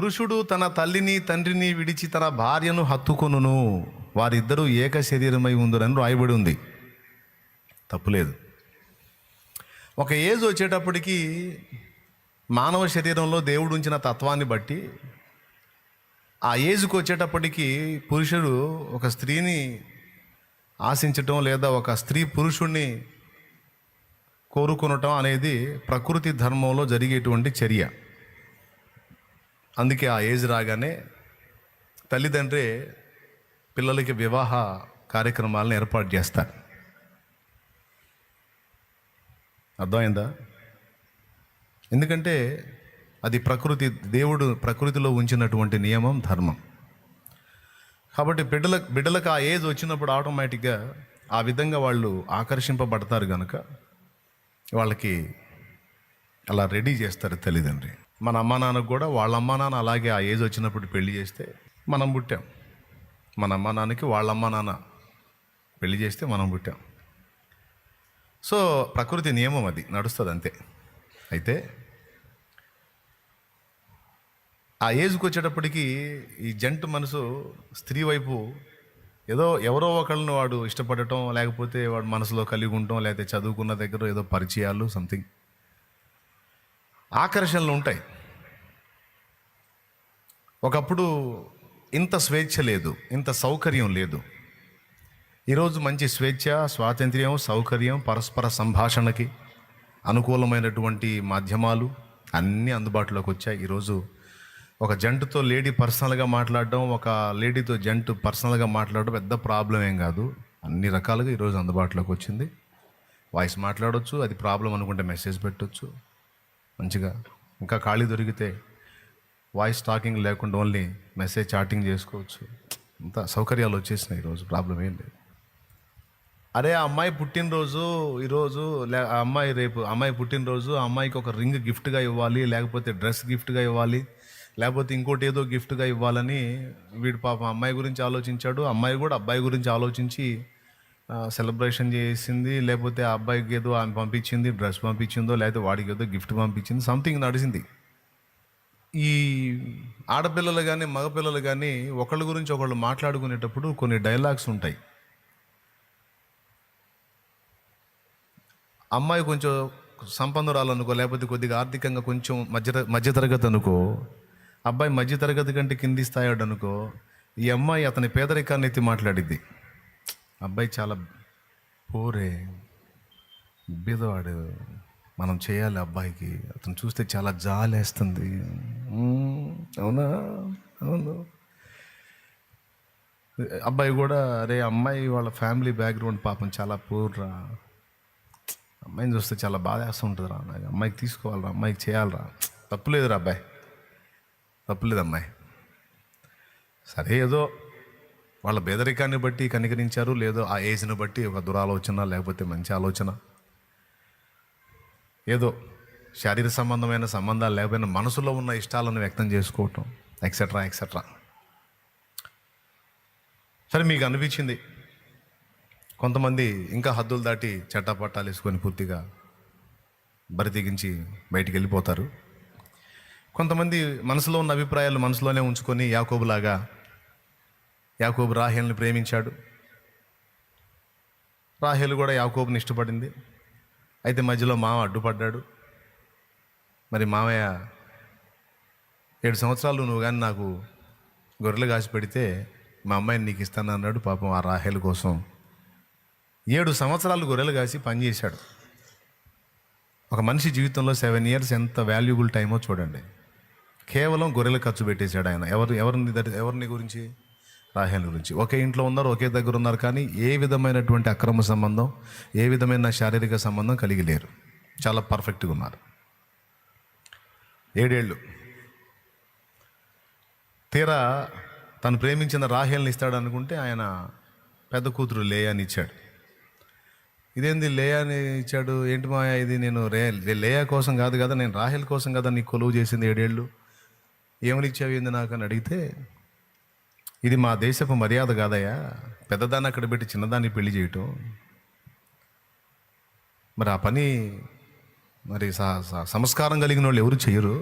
పురుషుడు తన తల్లిని తండ్రిని విడిచి తన భార్యను హత్తుకొనును, వారిద్దరూ ఏక శరీరమై ఉందురని రాయబడి ఉంది. తప్పులేదు. ఒక ఏజ్ వచ్చేటప్పటికి మానవ శరీరంలో దేవుడు ఉంచిన తత్వాన్ని బట్టి ఆ ఏజ్కి వచ్చేటప్పటికి పురుషుడు ఒక స్త్రీని ఆశించటం లేదా ఒక స్త్రీ పురుషుణ్ణి కోరుకొనటం అనేది ప్రకృతి ధర్మంలో జరిగేటువంటి చర్య. అందుకే ఆ ఏజ్ రాగానే తల్లిదండ్రి పిల్లలకి వివాహ కార్యక్రమాలను ఏర్పాటు చేస్తారు. అర్థమైందా? ఎందుకంటే అది దేవుడు ప్రకృతిలో ఉంచినటువంటి నియమం, ధర్మం. కాబట్టి బిడ్డలకు ఆ ఏజ్ వచ్చినప్పుడు ఆటోమేటిక్గా ఆ విధంగా వాళ్ళు ఆకర్షింపబడతారు కనుక వాళ్ళకి అలా రెడీ చేస్తారు తల్లిదండ్రి. మన అమ్మా నాన్నకు కూడా వాళ్ళ అమ్మా నాన్న అలాగే ఆ ఏజ్ వచ్చినప్పుడు పెళ్లి చేస్తే మనం పుట్టాం. మన అమ్మా నాన్నకి వాళ్ళ అమ్మా నాన్న పెళ్లి చేస్తే మనం పుట్టాం. సో ప్రకృతి నియమం అది నడుస్తుంది అంతే. అయితే ఆ ఏజ్కి వచ్చేటప్పటికి ఈ జంటు మనసు స్త్రీ వైపు ఎవరో ఒకళ్ళని వాడు ఇష్టపడటం, లేకపోతే వాడు మనసులో కలిగి ఉండటం, లేకపోతే చదువుకున్న దగ్గర ఏదో పరిచయాలు సంథింగ్ ఆకర్షణలు ఉంటాయి. ఒకప్పుడు ఇంత స్వేచ్ఛ లేదు, ఇంత సౌకర్యం లేదు. ఈరోజు మంచి స్వేచ్ఛ, స్వాతంత్ర్యం, సౌకర్యం, పరస్పర సంభాషణకి అనుకూలమైనటువంటి మాధ్యమాలు అన్నీ అందుబాటులోకి వచ్చాయి. ఈరోజు ఒక జంటుతో లేడీ పర్సనల్గా మాట్లాడడం, ఒక లేడీతో జంటు పర్సనల్గా మాట్లాడడం పెద్ద ప్రాబ్లం ఏం కాదు. అన్ని రకాలుగా ఈరోజు అందుబాటులోకి వచ్చింది. వాయిస్ మాట్లాడవచ్చు, అది ప్రాబ్లం అనుకుంటే మెసేజ్ పెట్టవచ్చు మంచిగా. ఇంకా ఖాళీ దొరికితే వాయిస్ టాకింగ్ లేకుండా ఓన్లీ మెసేజ్ చాటింగ్ చేసుకోవచ్చు. అంత సౌకర్యాలు వచ్చేసినాయి ఈరోజు, ప్రాబ్లం ఏం లేదు. అరే ఆ అమ్మాయి పుట్టినరోజు ఈరోజు, అమ్మాయి పుట్టినరోజు, ఆ అమ్మాయికి ఒక రింగ్ గిఫ్ట్గా ఇవ్వాలి, లేకపోతే డ్రెస్ గిఫ్ట్గా ఇవ్వాలి, లేకపోతే ఇంకోటి ఏదో గిఫ్ట్గా ఇవ్వాలని వీడు పాపం అమ్మాయి గురించి ఆలోచించాడు. అమ్మాయి కూడా అబ్బాయి గురించి ఆలోచించి సెలబ్రేషన్ చేసింది. లేకపోతే ఆ అబ్బాయికి ఏదో ఆమె పంపించింది, డ్రెస్ పంపించిందో, లేకపోతే వాడికి ఏదో గిఫ్ట్ పంపించింది, సంథింగ్ నడిచింది. ఈ ఆడపిల్లలు కానీ మగపిల్లలు కానీ ఒకళ్ళ గురించి ఒకళ్ళు మాట్లాడుకునేటప్పుడు కొన్ని డైలాగ్స్ ఉంటాయి. అమ్మాయి కొంచెం సంపన్నురాలనుకో, లేకపోతే కొద్దిగా ఆర్థికంగా కొంచెం మధ్యతరగతి అనుకో, అబ్బాయి మధ్యతరగతి కంటే కింది స్థాయిడు అనుకో, ఈ అమ్మాయి అతని పేదరికాన్ని ఎత్తి మాట్లాడిద్ది. అబ్బాయి చాలా పోరే, బీదవాడు, మనం చేయాలి అబ్బాయికి, అతను చూస్తే చాలా జాలేస్తుంది. అవునా? అవును. అబ్బాయి కూడా అరే అమ్మాయి వాళ్ళ ఫ్యామిలీ బ్యాక్గ్రౌండ్ పాపం చాలా పూర్రా, అమ్మాయిని చూస్తే చాలా బాధ వేస్తుంటుందిరా, అమ్మాయికి తీసుకోవాలరా, అమ్మాయికి చేయాలరా. తప్పులేదురా అబ్బాయి, తప్పులేదు అమ్మాయి. సరే ఏదో వాళ్ళ పేదరికాన్ని బట్టి కనికరించారు, లేదో ఆ ఏజ్ని బట్టి ఒక దురాలోచన, లేకపోతే మంచి ఆలోచన, ఏదో శారీరక సంబంధాలు లేకపోయినా మనసులో ఉన్న ఇష్టాలను వ్యక్తం చేసుకోవటం, ఎక్సెట్రా ఎక్సెట్రా. సరే మీకు అనిపించింది. కొంతమంది ఇంకా హద్దులు దాటి చట్టపట్టాలు వేసుకొని పూర్తిగా బరి తెగించి బయటికి వెళ్ళిపోతారు. కొంతమంది మనసులో ఉన్న అభిప్రాయాలు మనసులోనే ఉంచుకొని యాకోబులాగా, యాకోబు రాహేలుని ప్రేమించాడు, రాహేలు కూడా యాకోబుని ఇష్టపడింది. అయితే మధ్యలో మామ అడ్డుపడ్డాడు. మరి మామయ్య 7 సంవత్సరాలు నువ్వు కానీ నాకు గొర్రెలు కాసి పెడితే మా అమ్మాయిని నీకు ఇస్తాను అన్నాడు. పాపం ఆ రాహేలు కోసం 7 సంవత్సరాలు గొర్రెలు కాసి పనిచేశాడు. ఒక మనిషి జీవితంలో 7 years ఎంత వాల్యుబుల్ టైమో చూడండి. కేవలం గొర్రెలు ఖర్చు పెట్టేశాడు ఆయన. ఎవరిని గురించి? రాహేలు గురించి. ఒకే ఇంట్లో ఉన్నారు, ఒకే దగ్గర ఉన్నారు, కానీ ఏ విధమైనటువంటి అక్రమ సంబంధం, ఏ విధమైన శారీరక సంబంధం కలిగి లేరు. చాలా పర్ఫెక్ట్గా ఉన్నారు. 7 ఏళ్ళు. తీరా తను ప్రేమించిన రాహేల్ని ఇస్తాడు అనుకుంటే ఆయన పెద్ద కూతురు లేయాని ఇచ్చాడు. ఇదేంది లేయాని ఇచ్చాడు, ఏంటి మాయా ఇది, నేను లేయా కోసం కాదు కదా, నేను రాహేల్ కోసం కదా నీకు కొలువు చేసింది 7 ఏళ్ళు, ఏమని ఇచ్చావు ఏంది నాకు అని అడిగితే, ఇది మా దేశపు మర్యాద కాదయ్యా, పెద్దదాన్ని అక్కడ పెట్టి చిన్నదాన్ని పెళ్లి చేయటం, మరి ఆ పని మరి సంస్కారం కలిగిన వాళ్ళు ఎవరు చేయరు.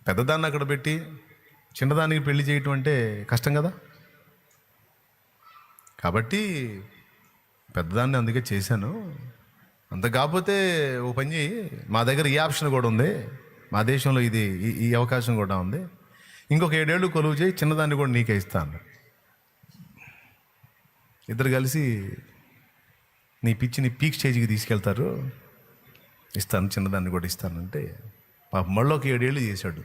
పెద్దదాన్ని అక్కడ పెట్టి చిన్నదానికి పెళ్లి చేయటం అంటే కష్టం కదా. కాబట్టి పెద్దదాన్ని అందుకే చేశాను. అంత కాకపోతే ఓ పని చేయి, మా దగ్గర ఈ ఆప్షన్ కూడా ఉంది, మా దేశంలో ఇది ఈ అవకాశం కూడా ఉంది, ఇంకొక 7 ఏళ్ళు కొలువు చేయి, చిన్నదాన్ని కూడా నీకే ఇస్తాను. ఇద్దరు కలిసి నీ పిచ్చిని పీక్ స్టేజ్కి తీసుకెళ్తారు, ఇస్తాను, చిన్నదాన్ని కూడా ఇస్తానంటే పాప మళ్ళీ 7 ఏళ్ళు చేశాడు.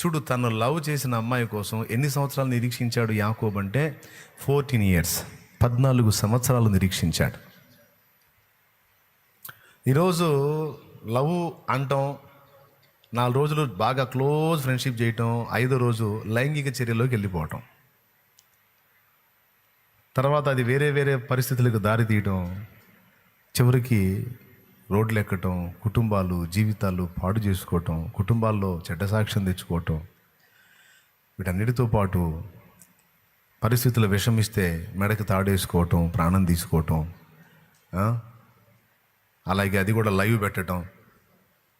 చూడు, తను లవ్ చేసిన అమ్మాయి కోసం ఎన్ని సంవత్సరాలు నిరీక్షించాడు యాకోబు అంటే 14 ఇయర్స్, 14 సంవత్సరాలు నిరీక్షించాడు. ఈరోజు లవ్ అంటాం, 4 రోజులు బాగా క్లోజ్ ఫ్రెండ్షిప్ చేయటం, 5వ రోజు లైంగిక చర్యలోకి వెళ్ళిపోవటం, తర్వాత అది వేరే వేరే పరిస్థితులకు దారి తీయటం, చివరికి రోడ్లు ఎక్కటం, కుటుంబాలు జీవితాలు పాడు చేసుకోవటం, కుటుంబాల్లో చెడ్డ సాక్ష్యం తెచ్చుకోవటం, వీటన్నిటితో పాటు పరిస్థితులు విషమిస్తే మెడకు తాడేసుకోవటం, ప్రాణం తీసుకోవటం, అలాగే అది కూడా లైవ్ పెట్టడం,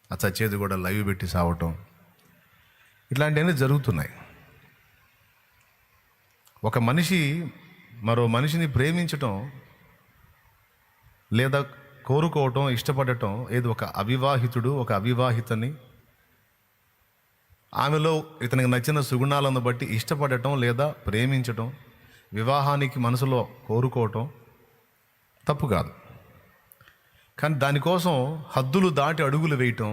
ఆ చచ్చేది కూడా లైవ్ పెట్టి సావటం, ఇట్లాంటివన్నీ జరుగుతున్నాయి. ఒక మనిషి మరో మనిషిని ప్రేమించటం లేదా కోరుకోవటం, ఇష్టపడటం, ఏదో ఒక అవివాహితుడు ఒక అవివాహితని ఆమెలో ఇతనికి నచ్చిన సుగుణాలను బట్టి ఇష్టపడటం లేదా ప్రేమించటం, వివాహానికి మనసులో కోరుకోవటం తప్పు కాదు. కానీ దానికోసం హద్దులు దాటి అడుగులు వేయటం,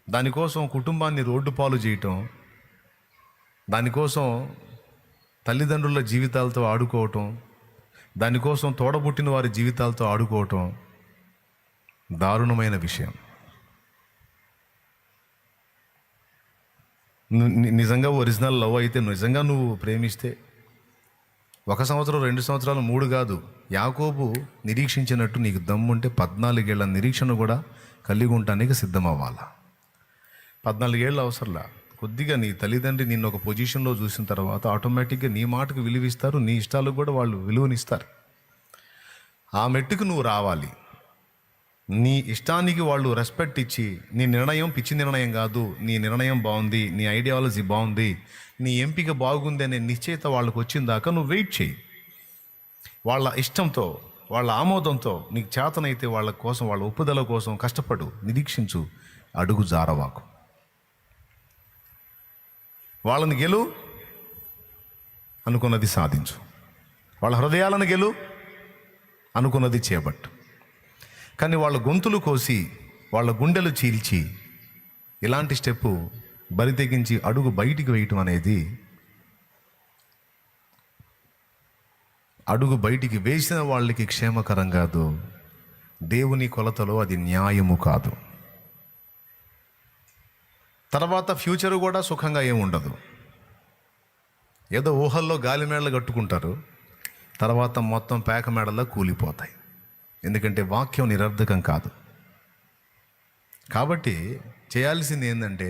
దానికోసం కుటుంబాన్ని రోడ్డు పాలు చేయటం, దానికోసం తల్లిదండ్రుల జీవితాలతో ఆడుకోవటం, దానికోసం తోడబుట్టిన వారి జీవితాలతో ఆడుకోవటం దారుణమైన విషయం. నిజంగా ఒరిజినల్ లవ్ అయితే, నిజంగా నువ్వు ప్రేమిస్తే 1 సంవత్సరం 2 సంవత్సరాలు 3 కాదు, యాకోబు నిరీక్షించినట్టు నీకు దమ్ముంటే 14 ఏళ్ల నిరీక్షణ కూడా కలిగి ఉండటానికి సిద్ధం అవ్వాలా. 14 ఏళ్ళు అవసరంలా. కొద్దిగా నీ తల్లిదండ్రి నిన్ను ఒక పొజిషన్లో చూసిన తర్వాత ఆటోమేటిక్గా నీ మాటకు విలువిస్తారు, నీ ఇష్టాలకు కూడా వాళ్ళు విలువనిస్తారు. ఆ మెట్టుకు నువ్వు రావాలి. నీ ఇష్టానికి వాళ్ళు రెస్పెక్ట్ ఇచ్చి, నీ నిర్ణయం పిచ్చి నిర్ణయం కాదు, నీ నిర్ణయం బాగుంది, నీ ఐడియాలజీ బాగుంది, నీ ఎంపిక బాగుంది అనే నిశ్చయిత వాళ్ళకు వచ్చిన దాకా నువ్వు వెయిట్ చేయి. వాళ్ళ ఇష్టంతో, వాళ్ళ ఆమోదంతో నీకు చేతనైతే వాళ్ళ కోసం, వాళ్ళ ఒప్పుదల కోసం కష్టపడు, నిరీక్షించు, అడుగు జారవాకు. వాళ్ళని గెలు, అనుకున్నది సాధించు. వాళ్ళ హృదయాలను గెలు, అనుకున్నది చేపట్టు. కానీ వాళ్ళ గొంతులు కోసి, వాళ్ళ గుండెలు చీల్చి ఇలాంటి స్టెప్పు బరి తెగించి అడుగు బయటికి వేయటం అనేది, అడుగు బయటికి వేసిన వాళ్ళకి క్షేమకరం కాదు, దేవుని కొలతలో అది న్యాయము కాదు. తర్వాత ఫ్యూచర్ కూడా సుఖంగా ఏమి ఉండదు. ఏదో ఊహల్లో గాలిమేడలు కట్టుకుంటారు, తర్వాత మొత్తం పేక మేడల్లో కూలిపోతాయి. ఎందుకంటే వాక్యం నిరర్ధకం కాదు. కాబట్టి చేయాల్సింది ఏంటంటే,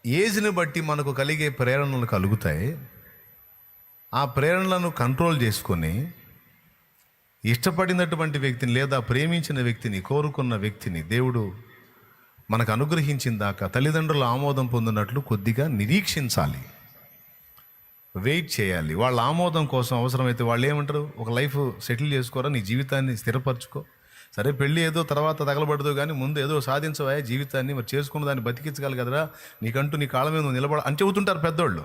ఏజ్ని బట్టి మనకు కలిగే ప్రేరణలు కలుగుతాయి. ఆ ప్రేరణలను కంట్రోల్ చేసుకొని ఇష్టపడినటువంటి వ్యక్తిని లేదా ప్రేమించిన వ్యక్తిని, కోరుకున్న వ్యక్తిని దేవుడు మనకు అనుగ్రహించిన దాకా తల్లిదండ్రుల ఆమోదం పొందినట్లు కొద్దిగా నిరీక్షించాలి, వెయిట్ చేయాలి. వాళ్ళ ఆమోదం కోసం అవసరమైతే వాళ్ళు ఏమంటారు, ఒక లైఫ్ సెటిల్ చేసుకోరా, నీ జీవితాన్ని స్థిరపరచుకో, సరే పెళ్ళి ఏదో తర్వాత తగలబడదు కానీ ముందు ఏదో సాధించవా జీవితాన్ని, మరి చేసుకున్న దాన్ని బతికించగలి కదరా, నీకంటూ నీ కాళ్ళ మీద నిలబడ అని చెబుతుంటారు పెద్దోళ్ళు.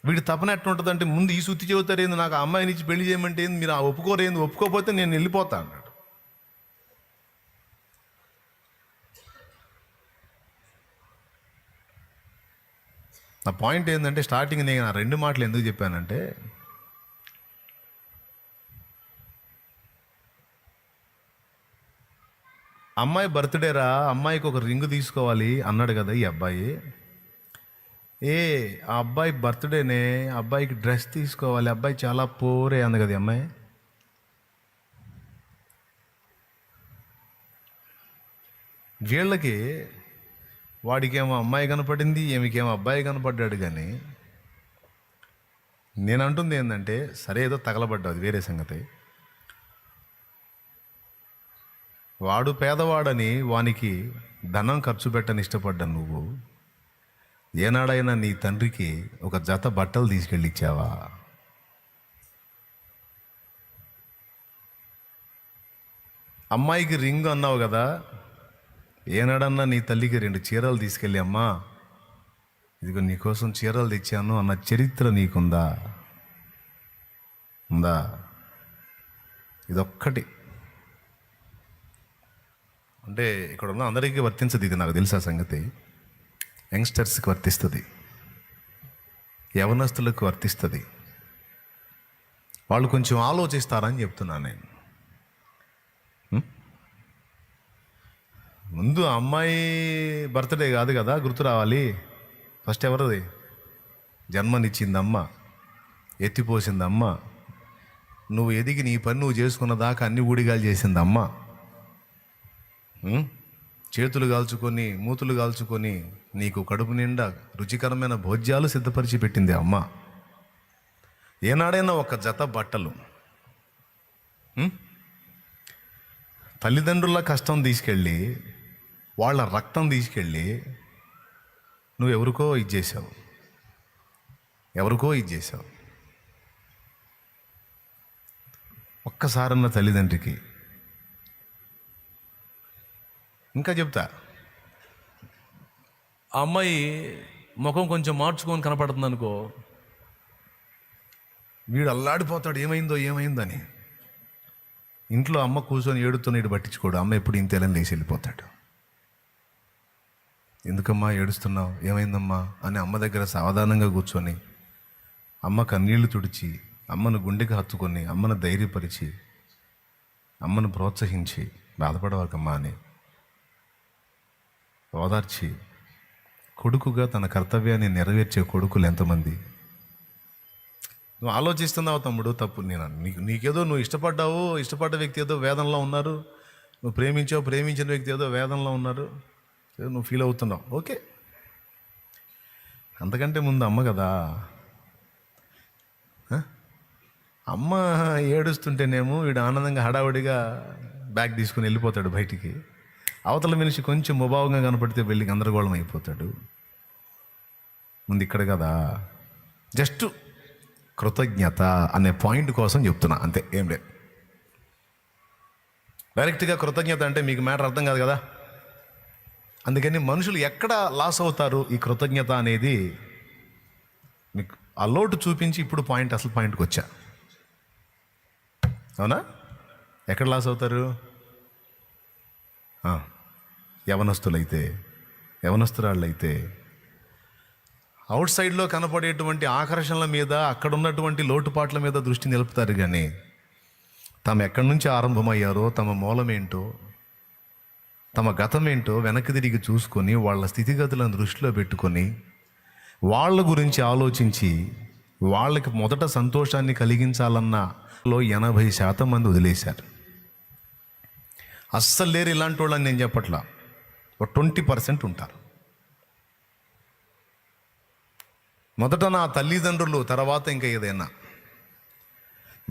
వీడి తపన ఎట్లుంటుందంటే, ముందు ఈ సుత్తి చెబుతారు ఏంది, నాకు ఆ అమ్మాయిని ఇచ్చి పెళ్లి చేయమంటే ఏంది, మీరు ఒప్పుకోరేంది, ఒప్పుకోకపోతే నేను వెళ్ళిపోతా అన్నాడు. నా పాయింట్ ఏంటంటే, స్టార్టింగ్ నేను ఆ 2 మాటలు ఎందుకు చెప్పానంటే, అమ్మాయి బర్త్డేరా, అమ్మాయికి ఒక రింగ్ తీసుకోవాలి అన్నాడు కదా ఈ అబ్బాయి. ఆ అబ్బాయి బర్త్డేనే, అబ్బాయికి డ్రెస్ తీసుకోవాలి, అబ్బాయి చాలా పోరే అంది కదా ఈ అమ్మాయి. వీళ్ళకి వాడికేమో అమ్మాయి కనపడింది, ఏమికేమో అబ్బాయి కనపడ్డాడు. కానీ నేను అంటుంది ఏంటంటే, సరే ఏదో తగలబడ్డావు, అది వేరే సంగతి. వాడు పేదవాడని వానికి ధనం ఖర్చు పెట్టని ఇష్టపడ్డా నువ్వు ఏనాడైనా నీ తండ్రికి ఒక జత బట్టలు తీసుకెళ్ళి ఇచ్చావా? అమ్మాయికి రింగ్ అన్నావు కదా, ఏనాడన్నా నీ తల్లికి 2 చీరలు తీసుకెళ్ళి అమ్మా ఇదిగో నీకోసం చీరలు తెచ్చాను అన్న చరిత్ర నీకుందా? ఉందా? ఇదొక్కటి అంటే ఇక్కడ ఉన్న అందరికీ వర్తించదు, ఇది నాకు తెలుసా సంగతి. యంగ్స్టర్స్కి వర్తిస్తుంది, యవనస్తులకు వర్తిస్తుంది. వాళ్ళు కొంచెం ఆలోచిస్తారని చెప్తున్నాను నేను. ముందు అమ్మాయి బర్త్డే కాదు కదా గుర్తు రావాలి. ఫస్ట్ ఎవరిది? జన్మనిచ్చిందమ్మ, ఎత్తిపోసిందమ్మ, నువ్వు ఎదిగి నీ పని నువ్వు చేసుకున్న దాకా అన్ని ఊడిగాలు చేసిందమ్మ. చేతులు కాల్చుకొని మూతులు కాల్చుకొని నీకు కడుపు నిండా రుచికరమైన భోజ్యాలు సిద్ధపరిచి పెట్టింది అమ్మ. ఏనాడైనా ఒక జత బట్టలు తల్లిదండ్రుల కష్టం తీసుకెళ్ళి వాళ్ళ రక్తం తీసుకెళ్ళి నువ్వు ఎవరికో ఇచ్చేసావు. ఒక్కసారన్న తల్లిదండ్రికి. ఇంకా చెప్తా, ఆ అమ్మాయి ముఖం కొంచెం మార్చుకొని కనపడుతుంది అనుకో, వీడు అల్లాడిపోతాడు ఏమైందని. ఇంట్లో అమ్మ కూర్చొని ఏడుతో నీడు పట్టించుకోడు. అమ్మ ఎప్పుడు ఇంతేలని లేచి వెళ్ళిపోతాడు. ఎందుకమ్మా ఏడుస్తున్నావు, ఏమైందమ్మా అని అమ్మ దగ్గర సావధానంగా కూర్చొని అమ్మ కన్నీళ్లు తుడిచి అమ్మను గుండెకి హత్తుకొని అమ్మను ధైర్యపరిచి అమ్మను ప్రోత్సహించి బాధపడవాకమ్మా అని ఓదార్చి కొడుకుగా తన కర్తవ్యాన్ని నెరవేర్చే కొడుకులు ఎంతమంది? నువ్వు ఆలోచిస్తున్నావు తమ్ముడు, తప్పు. నీకేదో నువ్వు ఇష్టపడ్డ వ్యక్తి ఏదో వేదనలో ఉన్నారు, నువ్వు ప్రేమించిన వ్యక్తి ఏదో వేదనలో ఉన్నారు, నువ్వు ఫీల్ అవుతున్నావు, ఓకే. అంతకంటే ముందు అమ్మ కదా. అమ్మ ఏడుస్తుంటేనేమో వీడు ఆనందంగా హడావుడిగా బ్యాగ్ తీసుకుని వెళ్ళిపోతాడు బయటికి. అవతల మనిషి కొంచెం ముభావంగా కనపడితే వెళ్ళి గందరగోళం అయిపోతాడు. ముందు ఇక్కడ కదా, జస్ట్ కృతజ్ఞత అనే పాయింట్ కోసం చెప్తున్నా, అంతే, ఏం లేదు. డైరెక్ట్గా కృతజ్ఞత అంటే మీకు మ్యాటర్ అర్థం కాదు కదా. అందుకని మనుషులు ఎక్కడ లాస్ అవుతారు ఈ కృతజ్ఞత అనేది మీకు ఆ లోటు చూపించి ఇప్పుడు అసలు పాయింట్కి వచ్చా. అవునా? ఎక్కడ లాస్ అవుతారు? యవనస్తురాళ్ళైతే అవుట్ సైడ్లో కనపడేటువంటి ఆకర్షణల మీద, అక్కడ ఉన్నటువంటి లోటుపాట్ల మీద దృష్టి నిలుపుతారు. కానీ తాము ఎక్కడి నుంచి ఆరంభమయ్యారో, తమ మూలమేంటో, తమ గతమేంటో వెనక్కి తిరిగి చూసుకొని వాళ్ళ స్థితిగతులను దృష్టిలో పెట్టుకొని వాళ్ళ గురించి ఆలోచించి వాళ్ళకి మొదట సంతోషాన్ని కలిగించాలన్నలో 80% మంది వదిలేశారు. అస్సలు లేరు ఇలాంటి వాళ్ళని నేను చెప్పట్లా, ఒక 20% ఉంటారు. మొదట నా తల్లిదండ్రులు, తర్వాత ఇంకా ఏదైనా.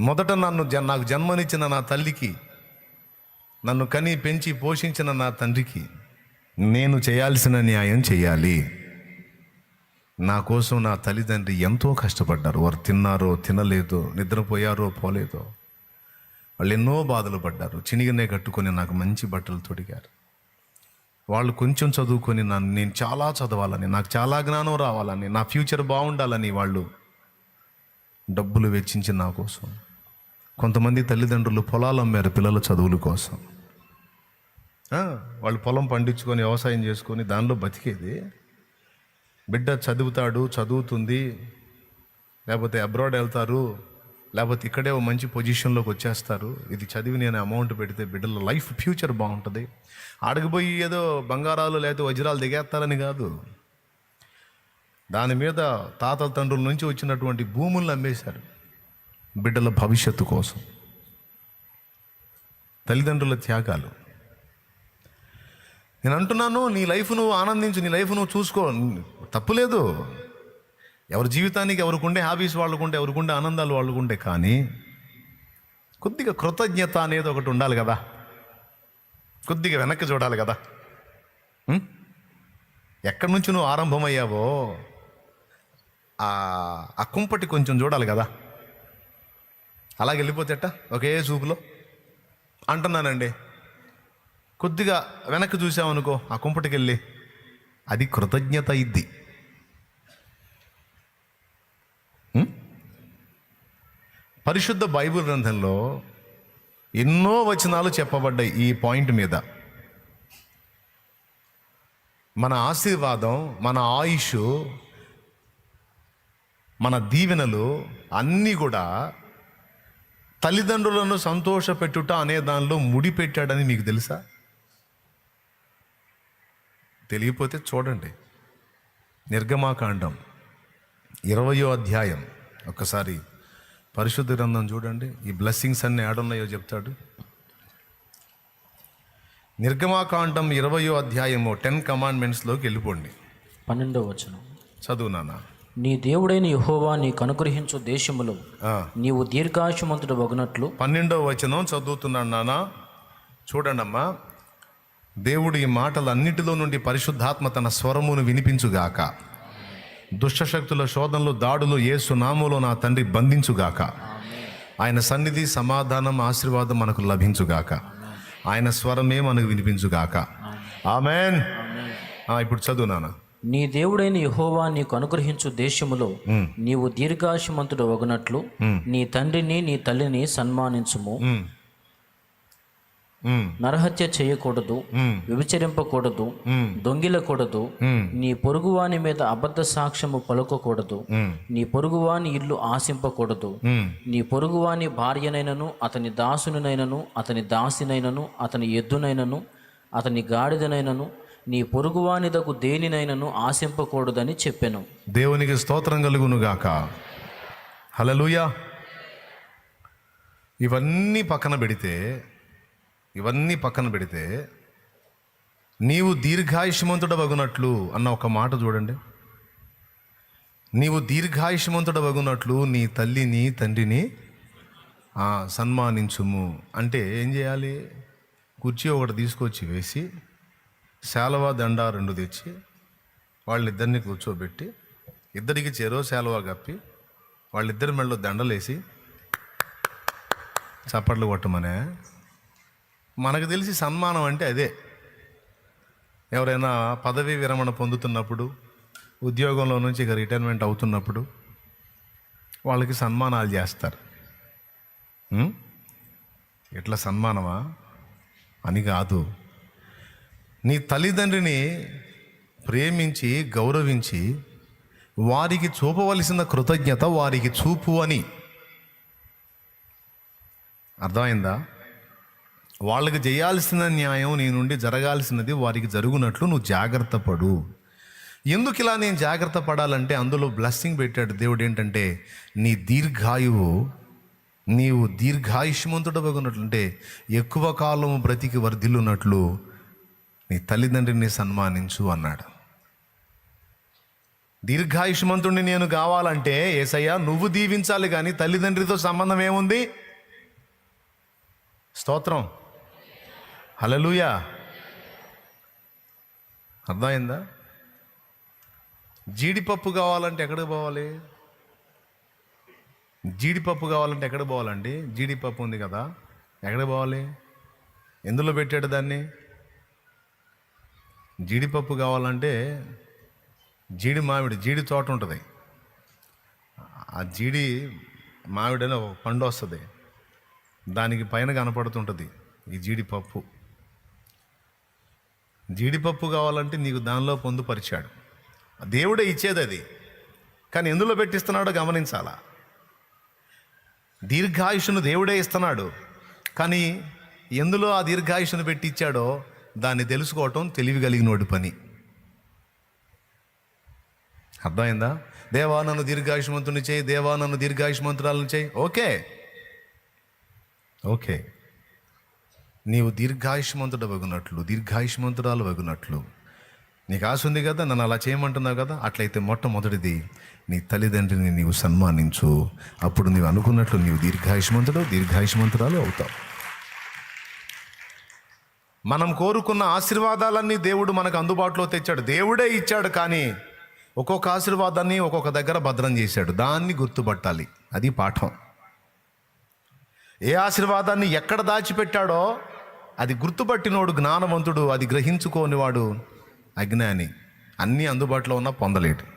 మొదట నాకు జన్మనిచ్చిన నా తల్లికి, నన్ను కని పెంచి పోషించిన నా తండ్రికి నేను చేయాల్సిన న్యాయం చేయాలి. నా కోసం నా తల్లిదండ్రి ఎంతో కష్టపడ్డారు. వారు తిన్నారో తినలేదో, నిద్రపోయారో పోలేదో, వాళ్ళు ఎన్నో బాధలు పడ్డారు. చినిగినే కట్టుకొని నాకు మంచి బట్టలు తొడిగారు. వాళ్ళు కొంచెం చదువుకొని నేను చాలా చదవాలని, నాకు చాలా జ్ఞానం రావాలని, నా ఫ్యూచర్ బాగుండాలని వాళ్ళు డబ్బులు వెచ్చించి నా కోసం. కొంతమంది తల్లిదండ్రులు పొలాలు అమ్మారు పిల్లల చదువుల కోసం. వాళ్ళు పొలం పండించుకొని వ్యవసాయం చేసుకొని దానిలో బతికేది. బిడ్డ చదువుతుంది, లేకపోతే అబ్రాడ్ వెళ్తారు, లేకపోతే ఇక్కడే ఒక మంచి పొజిషన్లోకి వచ్చేస్తారు. ఇది చదివి నేను అమౌంట్ పెడితే బిడ్డల లైఫ్ ఫ్యూచర్ బాగుంటుంది. ఆడకపోయి ఏదో బంగారాలు లేకపోతే వజ్రాలు దిగేస్తారని కాదు, దాని మీద తాతల తండ్రుల నుంచి వచ్చినటువంటి భూములను అమ్మేశారు బిడ్డల భవిష్యత్తు కోసం. తల్లిదండ్రుల త్యాగాలు. నేను అంటున్నాను, నీ లైఫ్ నువ్వు ఆనందించు, నీ లైఫ్ నువ్వు చూసుకో, తప్పులేదు. ఎవరి జీవితానికి ఎవరికుండే హాబీస్ వాళ్ళకుంటే, ఎవరికుండే ఆనందాలు వాళ్ళకుంటే, కానీ కొద్దిగా కృతజ్ఞత అనేది ఒకటి ఉండాలి కదా, కొద్దిగా వెనక్కి చూడాలి కదా. ఎక్కడి నుంచి నువ్వు ఆరంభమయ్యావో ఆ కుంపటి కొంచెం చూడాలి కదా. అలాగే వెళ్ళిపోతేట ఒకే చూపులో అంటున్నానండి. కొద్దిగా వెనక్కి చూసామనుకో ఆ కుంపటికి వెళ్ళి, అది కృతజ్ఞత ఇద్ది. పరిశుద్ధ బైబిల్ గ్రంథంలో ఎన్నో వచనాలు చెప్పబడ్డాయి ఈ పాయింట్ మీద. మన ఆశీర్వాదం, మన ఆయుష్, మన దీవెనలు అన్నీ కూడా తల్లిదండ్రులను సంతోషపెట్టుట అనే దానిలో ముడిపెట్టాడని మీకు తెలుసా? తెలియకపోతే చూడండి, నిర్గమాకాండం 20వ అధ్యాయం ఒక్కసారి పరిశుద్ధ గ్రంథం చూడండి. ఈ బ్లెస్సింగ్స్ అన్నీ ఏడున్నాయో చెప్తాడు. నిర్గమాకాండం 20వ అధ్యాయము 10 కమాండ్మెంట్స్లోకి వెళ్ళిపోండి. 12వ వచనం చదువు నాన్న. నీ దేవుడైన యెహోవా నీకు అనుగ్రహించు దేశములో నీవు దీర్ఘాయుష్మంతుడు వగునట్లు. 12వ వచనం చదువుతున్నాను నాన్న. చూడండి అమ్మా, దేవుడు ఈ మాటలన్నిటిలో నుండి పరిశుద్ధాత్మ తన స్వరమును వినిపించుగాక. దుష్టశక్తుల శోధనలు, దాడులు యేసు నామములో నా తండ్రి బంధించుగాక. ఆయన సన్నిధి, సమాధానం, ఆశీర్వాదం మనకు లభించుగాక. ఆయన స్వరమే మనకు వినిపించుగాక. ఆమేన్. ఇప్పుడు చదువు నాన్న. నీ దేవుడైన యెహోవా నీకు అనుగ్రహించు దేశములో నీవు దీర్ఘాయుష్మంతుడు వగునట్లు నీ తండ్రిని నీ తల్లిని సన్మానించుము. నరహత్య చేయకూడదు, వ్యభిచరింపకూడదు, దొంగిలకూడదు, నీ పొరుగువాని మీద అబద్ధ సాక్ష్యము పలుకకూడదు, నీ పొరుగువాని ఇల్లు ఆశింపకూడదు, నీ పొరుగువాని భార్యనైనను అతని దాసునినైనను అతని దాసినైనను అతని ఎద్దునైనను అతని గాడిదనైనను నీ పొరుగువానిదకు దేనినైనను ఆశింపకూడదని చెప్పెను. దేవునికి స్తోత్రం కలుగునుగాక. హల్లెలూయా. ఇవన్నీ పక్కన పెడితే నీవు దీర్ఘాయుష్మంతుడవగునట్లు అన్న ఒక మాట చూడండి. నీవు దీర్ఘాయుష్మంతుడవగునట్లు నీ తల్లిని తండ్రిని సన్మానించుము అంటే ఏం చేయాలి? కుర్చీ ఒకటి తీసుకొచ్చి వేసి, శాలువా దండ 2 తెచ్చి వాళ్ళిద్దరిని కూర్చోబెట్టి, ఇద్దరికి చెరో శాలువా కప్పి వాళ్ళిద్దరి మెడలో దండలేసి చప్పట్లు కొట్టమనే. మనకు తెలిసి సన్మానం అంటే అదే. ఎవరైనా పదవీ విరమణ పొందుతున్నప్పుడు, ఉద్యోగంలో నుంచి ఇక రిటైర్మెంట్ అవుతున్నప్పుడు వాళ్ళకి సన్మానాలు చేస్తారు. ఎట్లా సన్మానమా అని కాదు. నీ తల్లిదండ్రిని ప్రేమించి గౌరవించి వారికి చూపవలసిన కృతజ్ఞత వారికి చూపు అని. అర్థమైందా? వాళ్ళకి చేయాల్సిన న్యాయం నీ నుండి జరగాల్సినది వారికి జరుగునట్లు నువ్వు జాగ్రత్త పడు. ఎందుకు ఇలా నేను జాగ్రత్త పడాలంటే అందులో బ్లెస్సింగ్ పెట్టాడు దేవుడు. ఏంటంటే నీ దీర్ఘాయువు, నీవు దీర్ఘాయుష్మంతుడవగునట్లు, అంటే ఎక్కువ కాలము బ్రతికి వర్ధిల్లున్నట్లు నీ తల్లిదండ్రిని సన్మానించు అన్నాడు. దీర్ఘాయుష్మంతుడిని నేను కావాలంటే యేసయ్య నువ్వు దీవించాలి, కానీ తల్లిదండ్రితో సంబంధం ఏముంది? స్తోత్రం. హల్లెలూయా. అర్థమైందా? జీడిపప్పు కావాలంటే ఎక్కడికి పోవాలి? ఎక్కడికి పోవాలండి? జీడిపప్పు ఉంది కదా, ఎక్కడికి పోవాలి? ఎందులో పెట్టాడు దాన్ని? జీడిపప్పు కావాలంటే జీడి తోట ఉంటుంది. ఆ జీడి మామిడి అని ఒక పండు వస్తుంది, దానికి పైన కనపడుతుంటుంది ఈ జీడిపప్పు. జీడిపప్పు కావాలంటే నీకు దానిలో పొందుపరిచాడు. దేవుడే ఇచ్చేది అది, కానీ ఎందులో పెట్టిస్తున్నాడో గమనించాలా. దీర్ఘాయుషును దేవుడే ఇస్తున్నాడు, కానీ ఎందులో ఆ దీర్ఘాయుషును పెట్టి ఇచ్చాడో దాన్ని తెలుసుకోవటం తెలివి కలిగినోడి పని. అర్థమైందా? దేవా నన్ను దీర్ఘాయుష్మంతుని చేయి, దేవా నన్ను దీర్ఘాయుష్మంతురాలను చేయి. ఓకే, నీవు దీర్ఘాయుష్మంతుడవగునట్లు, దీర్ఘాయుష్మంతురాలు వగునట్లు నీకు ఆశ ఉంది కదా, నన్ను అలా చేయమంటున్నావు కదా, అట్లయితే మొట్టమొదటిది నీ తల్లిదండ్రిని నీవు సన్మానించు. అప్పుడు నీవు అనుకున్నట్లు నీవు దీర్ఘాయుష్మంతురాలు అవుతావు. మనం కోరుకున్న ఆశీర్వాదాలన్నీ దేవుడు మనకు అందుబాటులో తెచ్చాడు, దేవుడే ఇచ్చాడు. కానీ ఒక్కొక్క ఆశీర్వాదాన్ని ఒక్కొక్క దగ్గర భద్రం చేశాడు. దాన్ని గుర్తుపట్టాలి. అది పాఠం. ఏ ఆశీర్వాదాన్ని ఎక్కడ దాచిపెట్టాడో అది గుర్తుపట్టినోడు జ్ఞానవంతుడు, అది గ్రహించుకోనివాడు అజ్ఞాని. అన్నీ అందుబాటులో ఉన్నా పొందలేడు.